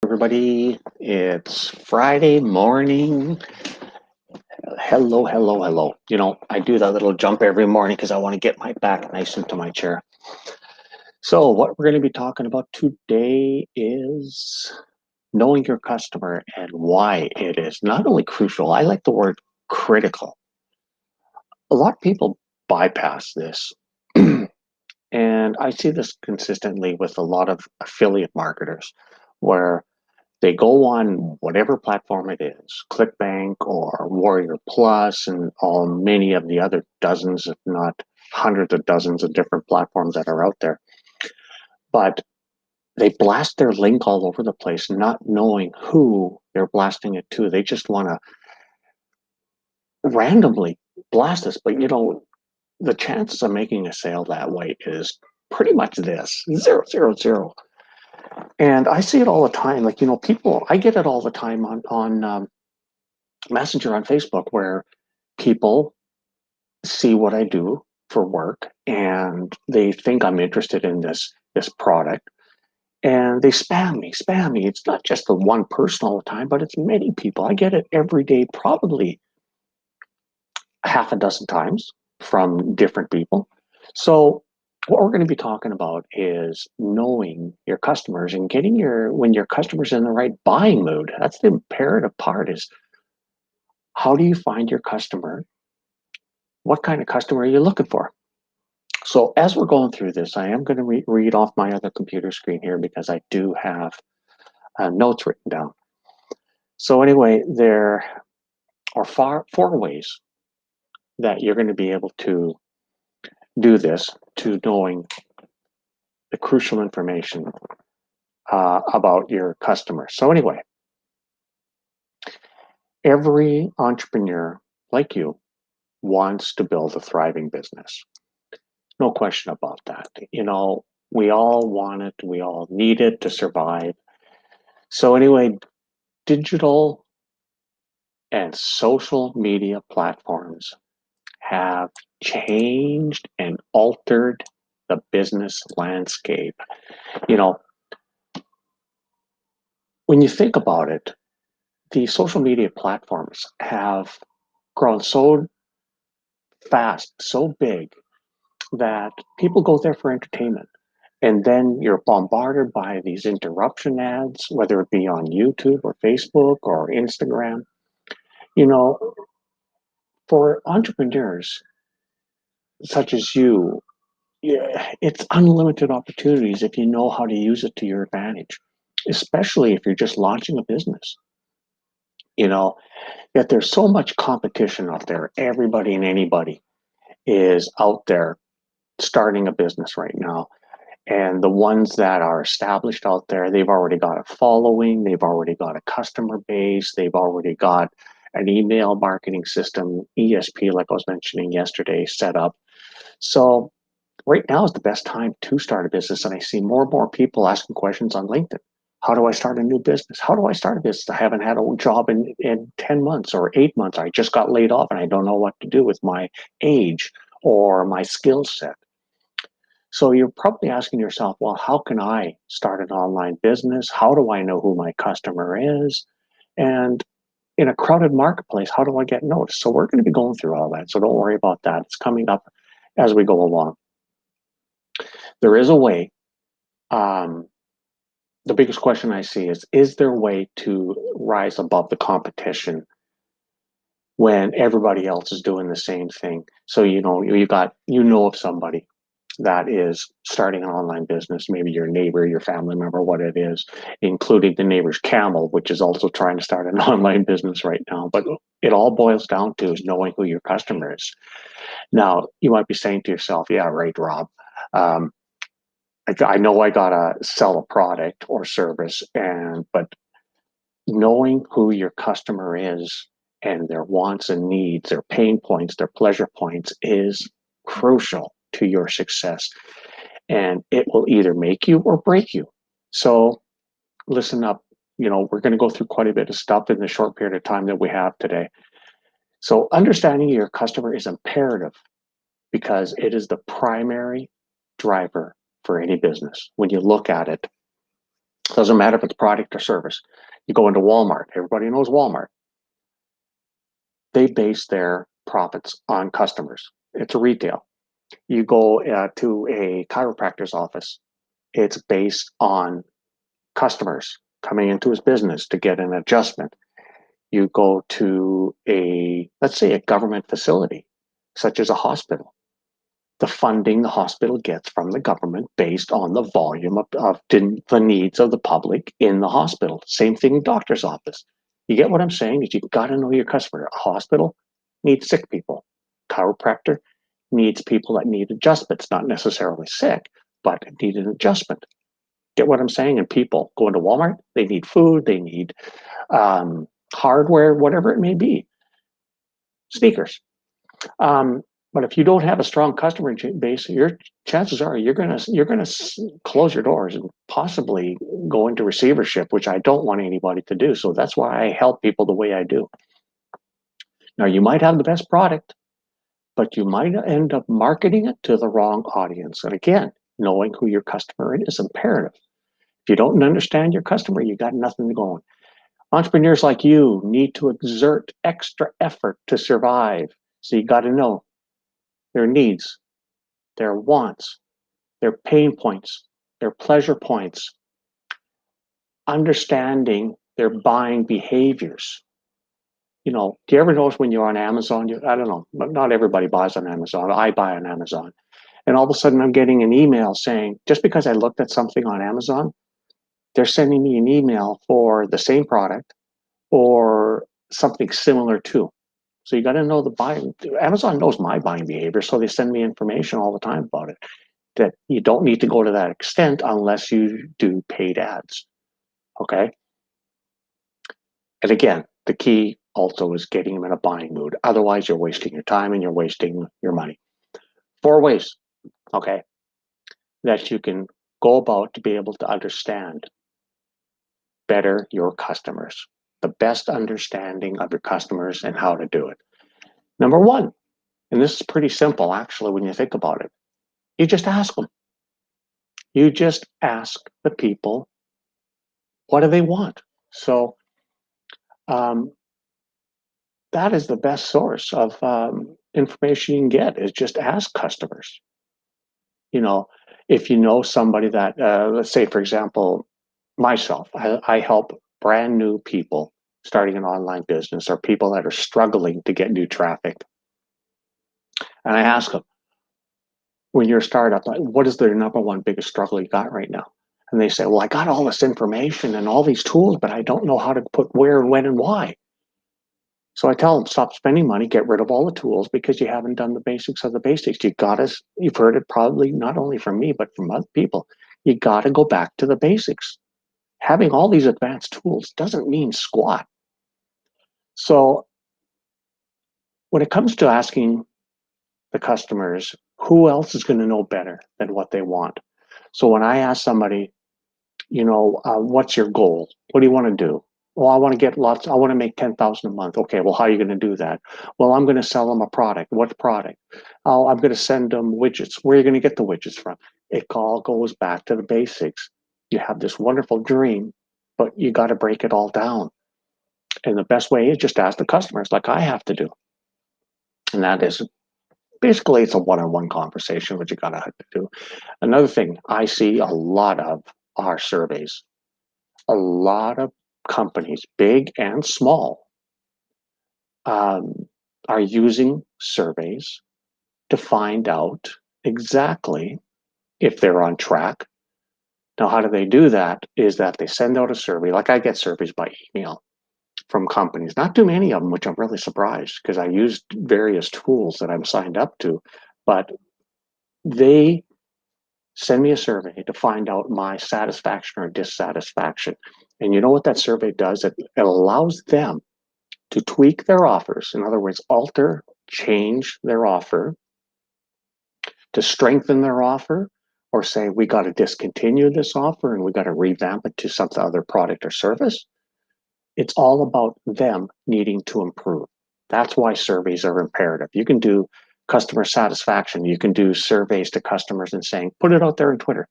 Everybody, it's Friday morning. Hello, hello, hello. I do that little jump every morning because I want to get my back nice into my chair. So, what we're going to be talking about today is knowing your customer and why it is not only crucial, I like the word critical. A lot of people bypass this. And I see this consistently with a lot of affiliate marketers where they go on whatever platform it is, ClickBank or Warrior Plus, and all many of the other dozens, if not hundreds of dozens of different platforms that are out there. But they blast their link all over the place, not knowing who they're blasting it to. They just want to randomly blast this. But the chances of making a sale that way is pretty much this zero, zero, zero. And I see it all the time. People, I get it all the time on Messenger on Facebook where people see what I do for work and they think I'm interested in this product and they spam me. It's not just the one person all the time, but it's many people. I get it every day, probably half a dozen times from different people. So what we're going to be talking about is knowing your customers and when your customers in the right buying mood. That's the imperative part is how do you find your customer? What kind of customer are you looking for? So as we're going through this, I am going to read off my other computer screen here because I do have notes written down. So anyway, there are four ways that you're going to be able to do this to knowing the crucial information about your customers. So anyway, every entrepreneur like you wants to build a thriving business. No question about that. We all want it. We all need it to survive. So anyway, digital and social media platforms have changed and altered the business landscape. You know, when you think about it, the social media platforms have grown so fast, so big, that people go there for entertainment. And then you're bombarded by these interruption ads, whether it be on YouTube or Facebook or Instagram. You know, for entrepreneurs such as you, yeah, it's unlimited opportunities if you know how to use it to your advantage, especially if you're just launching a business. You know, that there's so much competition out there. Everybody and anybody is out there starting a business right now. And the ones that are established out there, they've already got a following, they've already got a customer base, they've already got an email marketing system, ESP, like I was mentioning yesterday, set up. So right now is the best time to start a business. And I see more and more people asking questions on LinkedIn. How do I start a new business? How do I start a business? I haven't had a job in 10 months or 8 months. I just got laid off and I don't know what to do with my age or my skill set. So you're probably asking yourself, well, how can I start an online business? How do I know who my customer is? And in a crowded marketplace, how do I get noticed? So we're going to be going through all that. So don't worry about that. It's coming up as we go along. There is a way. Um, the biggest question I see is there a way to rise above the competition when everybody else is doing the same thing? So, you know of somebody that is starting an online business, maybe your neighbor, your family member, what it is, including the neighbor's camel, which is also trying to start an online business right now. But it all boils down to is knowing who your customer is. Now, you might be saying to yourself, yeah, right, Rob. Um, I know I gotta sell a product or service, but knowing who your customer is and their wants and needs, their pain points, their pleasure points is crucial to your success. And it will either make you or break you. So listen up. We're going to go through quite a bit of stuff in the short period of time that we have today. So understanding your customer is imperative because it is the primary driver for any business. When you look at it, Doesn't matter if it's product or service. You go into Walmart, everybody knows Walmart. They base their profits on customers. It's a retail. You go to a chiropractor's office, it's based on customers coming into his business to get an adjustment. You go to let's say, a government facility, such as a hospital. The funding the hospital gets from the government based on the volume of the needs of the public in the hospital. Same thing in doctor's office. You get what I'm saying? Is you've got to know your customer. A hospital needs sick people. Chiropractor needs people that need adjustments, not necessarily sick, but need an adjustment. Get what I'm saying? And people go into Walmart, they need food, they need hardware, whatever it may be, sneakers. But if you don't have a strong customer base, your chances are you're gonna close your doors and possibly go into receivership, which I don't want anybody to do. So that's why I help people the way I do. Now, you might have the best product, but you might end up marketing it to the wrong audience. And again, knowing who your customer is imperative. If you don't understand your customer, you got nothing going. Entrepreneurs like you need to exert extra effort to survive. So you got to know their needs, their wants, their pain points, their pleasure points, understanding their buying behaviors. Do you ever notice when you're on Amazon? I don't know, but not everybody buys on Amazon. I buy on Amazon. And all of a sudden I'm getting an email saying, just because I looked at something on Amazon, they're sending me an email for the same product or something similar to. So you got to know the buying. Amazon knows my buying behavior, so they send me information all the time about it. That you don't need to go to that extent unless you do paid ads. Okay. And again, the key also is getting them in a buying mood. Otherwise, you're wasting your time and you're wasting your money. 4 ways, okay, that you can go about to be able to understand better your customers, the best understanding of your customers and how to do it. Number 1, and this is pretty simple actually when you think about it, you just ask them. You just ask the people, what do they want? So that is the best source of information you can get, is just ask customers. If you know somebody that, let's say, for example, myself, I help brand new people starting an online business or people that are struggling to get new traffic. And I ask them, when you're a startup, what is the number one biggest struggle you got right now? And they say, well, I got all this information and all these tools, but I don't know how to put where and when and why. So I tell them, stop spending money, get rid of all the tools because you haven't done the basics of the basics. You've heard it probably not only from me, but from other people. You got to go back to the basics. Having all these advanced tools doesn't mean squat. So when it comes to asking the customers, who else is going to know better than what they want? So when I ask somebody, what's your goal? What do you want to do? Well, I want to make 10,000 a month. Okay, well, how are you going to do that? Well, I'm going to sell them a product. What product? Oh, I'm going to send them widgets. Where are you going to get the widgets from? It all goes back to the basics. You have this wonderful dream, but you got to break it all down. And the best way is just ask the customers, like I have to do. And that is basically, it's a one-on-one conversation, which you got to have to do. Another thing I see a lot of are surveys. A lot of companies, big and small, are using surveys to find out exactly if they're on track. Now, how do they do that? Is that they send out a survey, like I get surveys by email from companies, not too many of them, which I'm really surprised because I used various tools that I'm signed up to, but they send me a survey to find out my satisfaction or dissatisfaction. And you know what that survey does? It allows them to tweak their offers. In other words, alter, change their offer, to strengthen their offer, or say, we got to discontinue this offer and we got to revamp it to some other product or service. It's all about them needing to improve. That's why surveys are imperative. You can do customer satisfaction. You can do surveys to customers and saying, put it out there on Twitter.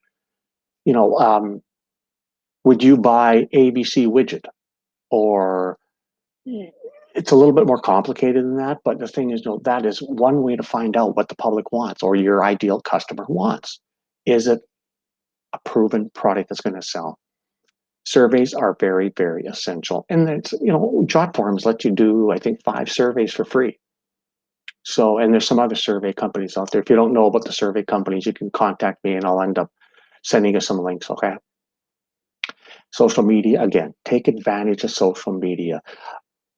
Would you buy ABC widget? Or it's a little bit more complicated than that, but the thing is, that is one way to find out what the public wants or your ideal customer wants. Is it a proven product that's going to sell? Surveys are very, very essential. And it's, Jotforms let you do, I think, 5 surveys for free. So, and there's some other survey companies out there. If you don't know about the survey companies, you can contact me and I'll end up sending you some links, okay? Social media, again, take advantage of social media.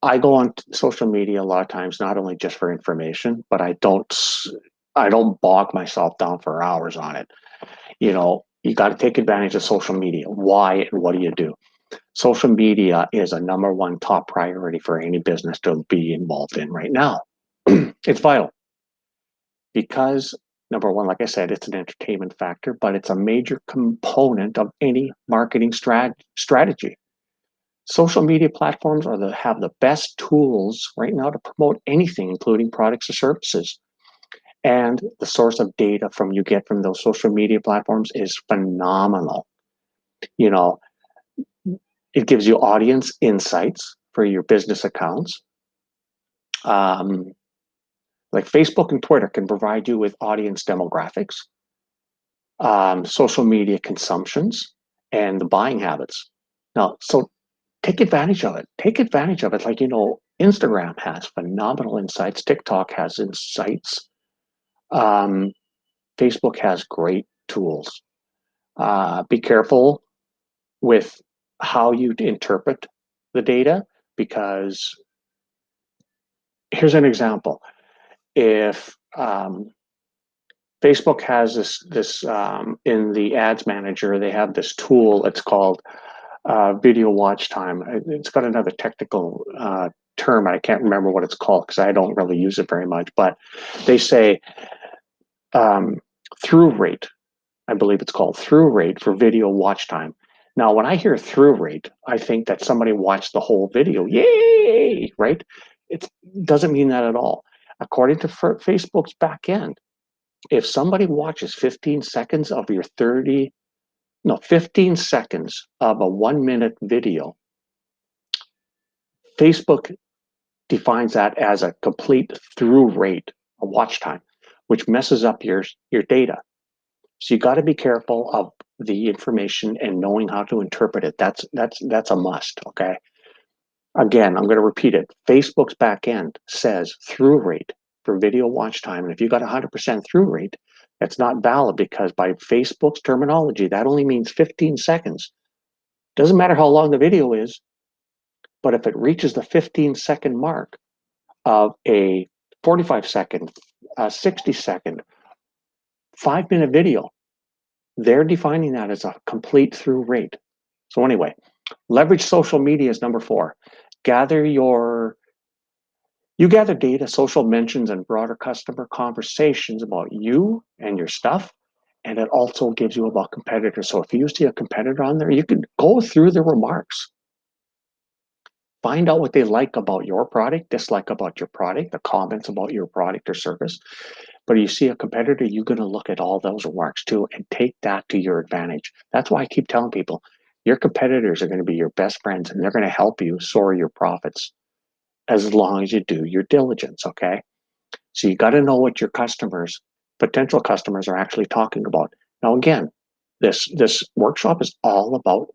I go on social media a lot of times, not only just for information, but I don't bog myself down for hours on it. You got to take advantage of social media. Why and what do you do? Social media is a number one top priority for any business to be involved in right now. It's vital because, number one, like I said, it's an entertainment factor, but it's a major component of any marketing strategy. Social media platforms have the best tools right now to promote anything, including products or services. And the source of data you get from those social media platforms is phenomenal. It gives you audience insights for your business accounts. Like Facebook and Twitter can provide you with audience demographics, social media consumptions, and the buying habits. Now, so take advantage of it. Take advantage of it. Like, Instagram has phenomenal insights. TikTok has insights. Facebook has great tools. Be careful with how you interpret the data, because here's an example. If Facebook has this in the ads manager, they have this tool. It's called video watch time. It's got another technical term. I can't remember what it's called because I don't really use it very much. But they say through rate. I believe it's called through rate for video watch time. Now, when I hear through rate, I think that somebody watched the whole video. Yay! Right? It doesn't mean that at all. According to Facebook's back end, if somebody watches 15 seconds of 15 seconds of a 1-minute video, Facebook defines that as a complete through rate, a watch time, which messes up your data. So you got to be careful of the information and knowing how to interpret it. That's a must, okay? Again, I'm going to repeat it. Facebook's back end says through rate for video watch time. And if you got 100% through rate, that's not valid, because by Facebook's terminology, that only means 15 seconds. Doesn't matter how long the video is, but if it reaches the 15-second mark of a 45-second, 60-second, 5-minute video, they're defining that as a complete through rate. So anyway, leverage social media is number 4. You gather data, social mentions, and broader customer conversations about you and your stuff. And it also gives you about competitors. So if you see a competitor on there, you can go through the remarks. Find out what they like about your product, dislike about your product, the comments about your product or service. But you see a competitor, you're going to look at all those remarks too and take that to your advantage. That's why I keep telling people, your competitors are going to be your best friends, and they're going to help you soar your profits as long as you do your diligence, okay? So you got to know what your potential customers are actually talking about. Now, again, this workshop is all about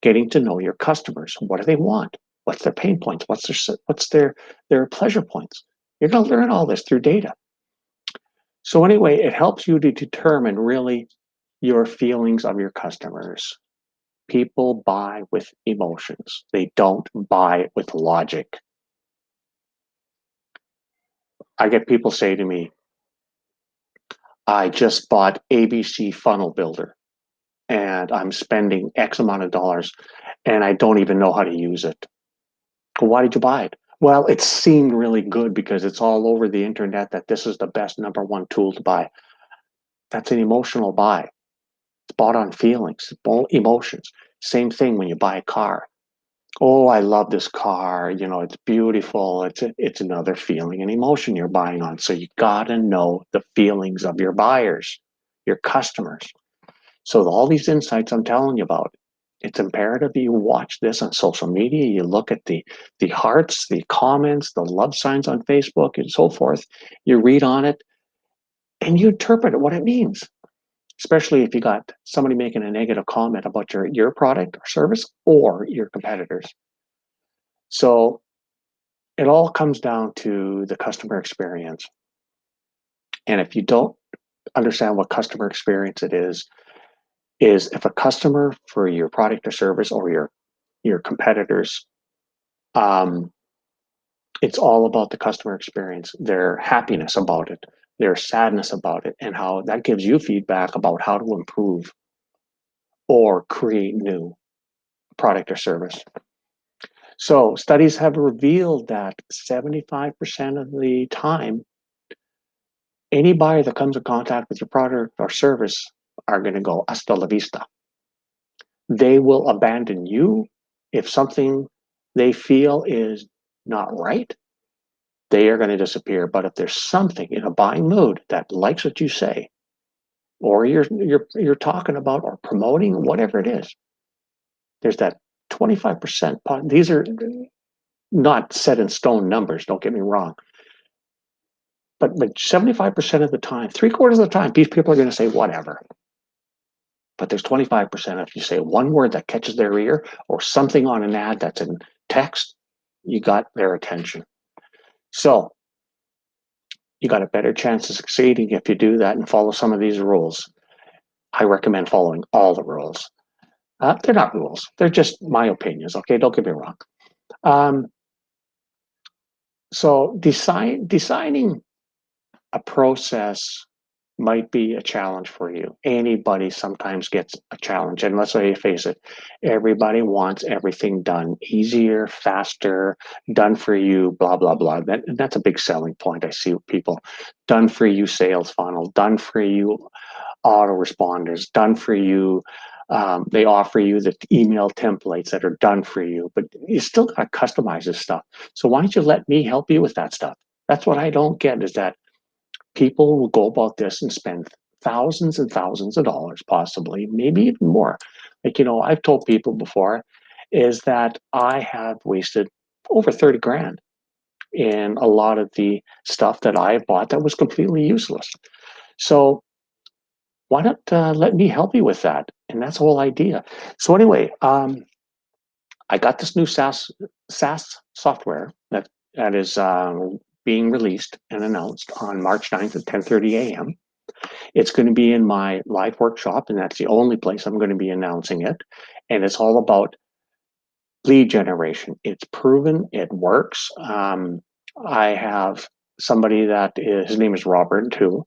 getting to know your customers. What do they want? What's their pain points? What's their pleasure points? You're going to learn all this through data. So anyway, it helps you to determine really your feelings of your customers. People buy with emotions. They don't buy with logic. I get people say to me, I just bought ABC Funnel Builder and I'm spending X amount of dollars and I don't even know how to use it. Well, why did you buy it? Well, it seemed really good because it's all over the internet that this is the best number one tool to buy. That's an emotional buy. It's bought on feelings, emotions. Same thing when you buy a car. Oh, I love this car. It's beautiful. It's another feeling and emotion you're buying on. So you got to know the feelings of your buyers, your customers. So all these insights I'm telling you about, it's imperative that you watch this on social media. You look at the hearts, the comments, the love signs on Facebook and so forth. You read on it and you interpret what it means, especially if you got somebody making a negative comment about your product or service or your competitors. So it all comes down to the customer experience. And if you don't understand what customer experience it is if a customer for your product or service or your competitors, it's all about the customer experience, their happiness about it, their sadness about it, and how that gives you feedback about how to improve or create new product or service. So studies have revealed that 75% of the time, any buyer that comes in contact with your product or service are going to go hasta la vista. They will abandon you if something they feel is not right. They are going to disappear. But if there's something in a buying mood that likes what you say, or you're talking about or promoting, whatever it is, there's that 25%. These are not set in stone numbers, don't get me wrong. But 75% of the time, 3/4 of the time, these people are going to say whatever. But there's 25% if you say one word that catches their ear or something on an ad that's in text, you got their attention. So you got a better chance of succeeding if you do that and follow some of these rules. I recommend following all the rules. They're not rules. They're just my opinions. Okay, don't get me wrong. So designing a process might be a challenge for you. Anybody sometimes gets a challenge. And let's face it, everybody wants everything done easier, faster, done for you, blah, blah, blah. That's a big selling point. I see people done for you sales funnel, done for you autoresponders, done for you. They offer you the email templates that are done for you, but you still got to customize this stuff. So why don't you let me help you with that stuff? That's what I don't get is that people will go about this and spend thousands and thousands of dollars, possibly, maybe even more. Like, I've told people before is that I have wasted over 30 grand in a lot of the stuff that I bought that was completely useless. So why not let me help you with that? And that's the whole idea. So anyway, I got this new SaaS software that is being released and announced on March 9th at 10:30 a.m. It's going to be in my live workshop, and that's the only place I'm going to be announcing it. And it's all about lead generation. It's proven, it works. I have somebody his name is Robert too.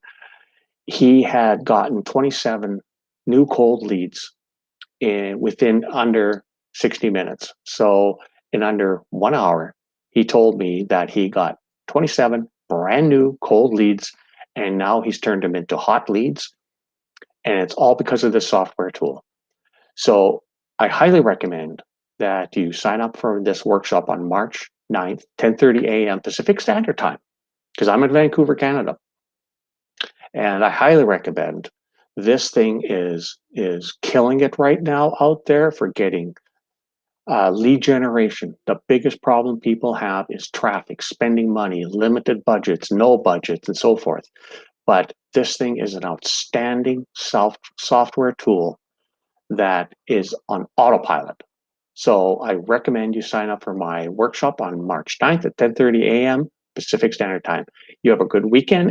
He had gotten 27 new cold leads within under 60 minutes. So in under 1 hour, he told me that he got 27 brand new cold leads, and now he's turned them into hot leads. And it's all because of this software tool. So I highly recommend that you sign up for this workshop on March 9th, 10:30 a.m. Pacific Standard Time, because I'm in Vancouver, Canada. And I highly recommend. This thing is killing it right now out there for getting lead generation. The biggest problem people have is traffic, spending money, limited budgets, no budgets, and so forth. But this thing is an outstanding software tool that is on autopilot. So I recommend you sign up for my workshop on March 9th at 10:30 a.m. Pacific Standard Time. You have a good weekend.